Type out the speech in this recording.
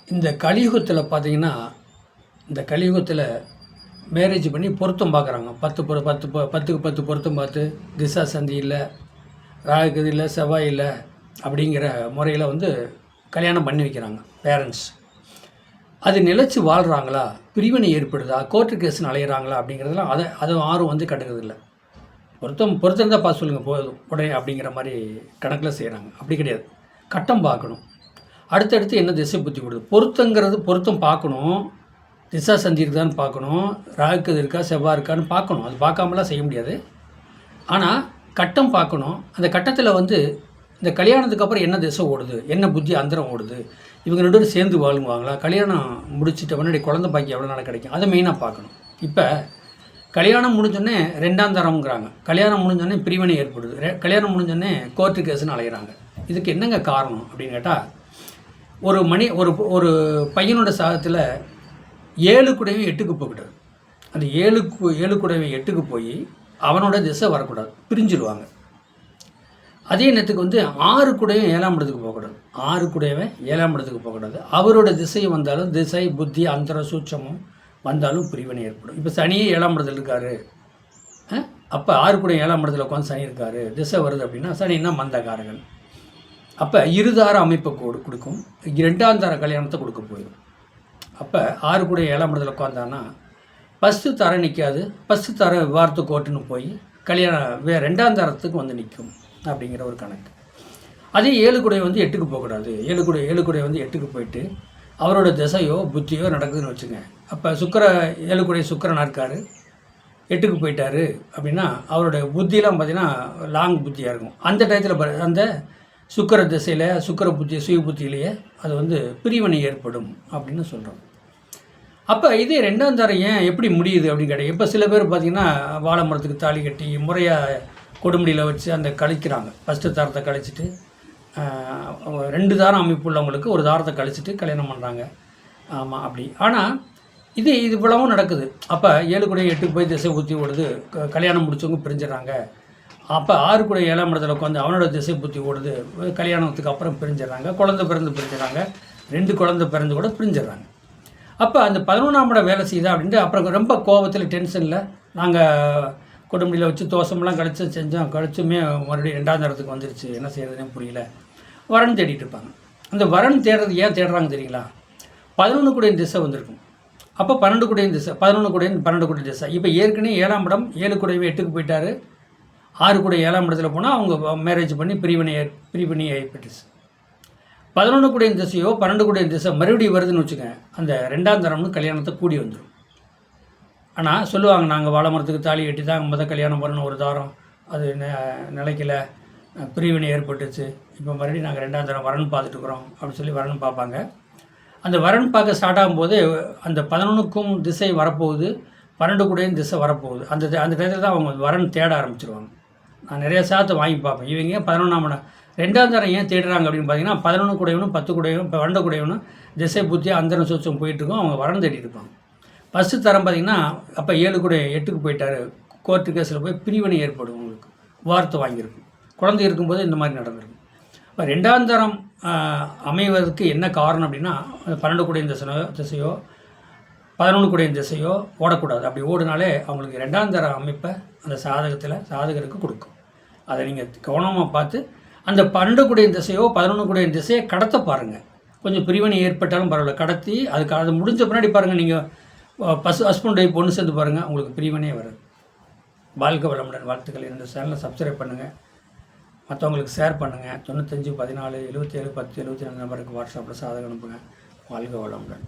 இந்த கலியுகத்தில் பார்த்தீங்கன்னா, இந்த கலியுகத்தில் மேரேஜ் பண்ணி பொருத்தம் பார்க்குறாங்க. 10க்கு 10 பொருத்தம் பார்த்து, திசா சந்தி இல்லை, ராகு இல்லை, செவ்வாய் இல்லை அப்படிங்கிற முறையில் கல்யாணம் பண்ணி வைக்கிறாங்க பேரண்ட்ஸ். அது நிலச்சி வாழ்கிறாங்களா, பிரிவினை ஏற்படுதா, கோர்ட்டு கேஸ்ன்னு அலையிறாங்களா அப்படிங்கிறதுலாம் அது ஆர்வம் கட்டுக்கிறதில்ல. பொருத்தம் தான் பார்த்து சொல்லுங்கள் போதும் உடனே அப்படிங்கிற மாதிரி கணக்கில் செய்கிறாங்க. அப்படி கிடையாது, கட்டம் பார்க்கணும். அடுத்தடுத்து என்ன திசை புத்தி கொடுது. பொருத்தம் பார்க்கணும், திசா சந்தி இருக்குதான்னு பார்க்கணும், ராகுக்கு இருக்கா செவ்வாய் இருக்கான்னு பார்க்கணும். அது பார்க்காமலாம் செய்ய முடியாது. ஆனால் கட்டம் பார்க்கணும். அந்த கட்டத்தில் இந்த கல்யாணத்துக்கு அப்புறம் என்ன திசை ஓடுது, என்ன புத்தி அந்தரம் ஓடுது, இவங்க 2 பேரும் சேர்ந்து வாழுவாங்களா, கல்யாணம் முடிச்சுட்ட முன்னாடி குழந்தை பாக்கி எவ்வளோ நாள் கிடைக்கும், அதை மெயினாக பார்க்கணும். இப்போ கல்யாணம் முடிஞ்சோடனே 2ஆம் தரம்ங்கிறாங்க, கல்யாணம் முடிஞ்சோடனே பிரிவினை ஏற்படுது, கல்யாணம் முடிஞ்சோடனே கோர்ட்டு கேஸுன்னு அலைகிறாங்க. இதுக்கு என்னங்க காரணம் அப்படின்னு கேட்டால், ஒரு பையனோட சாதத்தில் 7 கூடவே 8க்கு போகக்கூடாது. அந்த 7 கூடவே 8க்கு போய் அவனோட திசை வரக்கூடாது, பிரிஞ்சிடுவாங்க. அதே நேரத்துக்கு 6 கூடவே 7ஆம் இடத்துக்கு போகக்கூடாது. 6 கூடவே 7ஆம் இடத்துக்கு போகக்கூடாது. அவரோட திசை வந்தாலும், திசை புத்தி அந்தர சூட்சமும் வந்தாலும் பிரிவினை ஏற்படும். இப்போ சனியே 7ஆம் இடத்துல இருக்காரு, அப்போ 6 கூட 7ஆம் இடத்துல உட்காந்து சனி இருக்காரு, திசை வருது அப்படின்னா சனின்னா மந்தகாரகன். அப்போ இருதார அமைப்பை கொடுக்கும், 2ஆம் தர கல்யாணத்தை கொடுக்க போயிடும். அப்போ 6 கூட 7ஆம் இடத்துல உட்காந்தான்னா ஃபஸ்ட்டு தர நிற்காது, ஃபஸ்ட்டு தர விவாரத்து கோர்ட்டுன்னு போய் கல்யாணம் 2ஆம் தரத்துக்கு நிற்கும் அப்படிங்கிற ஒரு கணக்கு. அதே 7 கூட 8க்கு போகக்கூடாது. 7 கூட 8க்கு போயிட்டு அவரோட திசையோ புத்தியோ நடக்குதுன்னு வச்சுங்க. அப்போ 7 கூட சுக்கிரனாக இருக்கார், 8க்கு போயிட்டார் அப்படின்னா அவரோட புத்தியெலாம் பார்த்திங்கன்னா லாங் புத்தியாக இருக்கும். அந்த டயத்தில் அந்த சுக்கிர திசையில் சுக்கிர புத்தி சுய புத்தியிலேயே அது பிரிவினை ஏற்படும் அப்படின்னு சொல்கிறோம். அப்போ இதே 2ஆம் தரம் ஏன் எப்படி முடியுது அப்படின்னு கேட்டால், இப்போ சில பேர் பார்த்திங்கன்னா வாழை மரத்துக்கு தாலி கட்டி முறையாக கொடுமுடியில் வச்சு அந்த கழிக்கிறாங்க. ஃபஸ்ட்டு தாரத்தை கழிச்சிட்டு 2 தாரம் அமைப்பு உள்ளவங்களுக்கு ஒரு தாரத்தை கழிச்சிட்டு கல்யாணம் பண்ணுறாங்க. ஆமாம் அப்படி. ஆனால் இது இவ்வளவும் நடக்குது. அப்போ 7 கூட 8க்கு போய் திசை புத்தி ஓடுது, கல்யாணம் முடிச்சவங்க பிரிஞ்சிடறாங்க. அப்போ 6 கூட 7ஆம் இடத்துல உட்காந்து அவனோட திசை புத்தி ஓடுது, கல்யாணத்துக்கு அப்புறம் பிரிஞ்சிடறாங்க. குழந்தை பிறந்து பிரிஞ்சிடறாங்க, 2 குழந்தை பிறந்து கூட பிரிஞ்சிடறாங்க. அப்போ அந்த 11ஆம் இடம் வேலை செய்யுதா அப்படின்ட்டு அப்புறம் ரொம்ப கோபத்தில் டென்ஷனில் நாங்கள் கொடுமுடியில் வச்சு தோசமெல்லாம் கழிச்சுமே மறுபடியும் 2ஆம் தரத்துக்கு வந்துருச்சு, என்ன செய்யறதுனே புரியல, வரன் தேடிட்டு இருப்பாங்க. அந்த வரன் தேடுறது ஏன் தேடுறாங்க தெரியுங்களா? 11 கூட திசை வந்திருக்கும். அப்போ 12 கூட திசை, 11 கூட 12 கூட திசை. இப்போ ஏற்கனவே 7ஆம் இடம் 7 கூடவே 8க்கு போயிட்டார், 6 கூட 7ஆம் இடத்துல போனால் அவங்க மேரேஜ் பண்ணி பிரிவினை ஏற்பட்டுச்சு. 11 கூட திசையோ 12 கூட திசை மறுபடியும் வருதுன்னு வச்சுக்கோங்க, அந்த 2ஆம் தரம்னு கல்யாணத்தை கூடி வந்துடும். ஆனால் சொல்லுவாங்க, நாங்கள் வாழை மரத்துக்கு தாலி கட்டி தான் கல்யாணம் பண்ணணும், ஒரு தாரம் அது நிலைக்கல, பிரிவினை ஏற்பட்டுச்சு, இப்போ மறுபடியும் நாங்கள் 2ஆம் தரம் வரன் பார்த்துட்டுருக்குறோம் அப்படின்னு சொல்லி வரன் பார்ப்பாங்க. அந்த வரன் பார்க்க ஸ்டார்ட் ஆகும்போது அந்த 11க்கும் திசை வரப்போகுது, 12 கூடயும் திசை வரப்போகுது. அந்த டயத்தில் தான் அவங்க வரன் தேட ஆரம்பிச்சிருவாங்க. நான் நிறைய சாதத்தை வாங்கி பார்ப்பேன். இவங்க 11ஆம் இடம் 2ஆம் தரம் ஏன் தேடுறாங்க அப்படின்னு பார்த்தீங்கன்னா, 11 கூடையவனும் 10 கூடையவனும் 12 கூடையவனும் திசை புத்தி அந்தரம் சூச்சம் போயிட்டுருக்கோம், அவங்க வரன் தேடிட்டு இருப்பாங்க. ஃபஸ்ட்டு தரம் பார்த்திங்கன்னா அப்போ 7 கூட 8க்கு போயிட்டார், கோர்ட்டு கேஸில் போய் பிரிவினை ஏற்படும், உங்களுக்கு வார்த்தை வாங்கியிருக்கும். குழந்தை இருக்கும்போது இந்த மாதிரி நடந்திருக்கும். இப்போ 2ஆம் தரம் அமைவதற்கு என்ன காரணம் அப்படின்னா, 12 கூட திசையோ 11 கூட திசையோ ஓடக்கூடாது. அப்படி ஓடினாலே அவங்களுக்கு 2ஆம் தர அமைப்பை அந்த சாதகருக்கு கொடுக்கும். அதை நீங்கள் கவனமாக பார்த்து அந்த 12 கூட திசையோ 11 கூட திசையை கடத்த பாருங்கள். கொஞ்சம் பிரிவினை ஏற்பட்டாலும் பரவாயில்ல, கடத்தி அது முடிஞ்ச பின்னாடி பாருங்கள், நீங்கள் ஹஸ்பண்ட் ஒய்ஃப் பொண்ணு சேர்ந்து பாருங்கள், உங்களுக்கு பிரிவினே வராது. வாழ்க வளமுடன். வாழ்த்துக்கள். இந்த சேனலை சப்ஸ்கிரைப் பண்ணுங்கள், மற்றவங்களுக்கு ஷேர் பண்ணுங்கள். 95 14 77 10 74 நம்பருக்கு வாட்ஸ்அப்பில் சாதகம் அனுப்புங்க. வாழ்க வளமுடன்.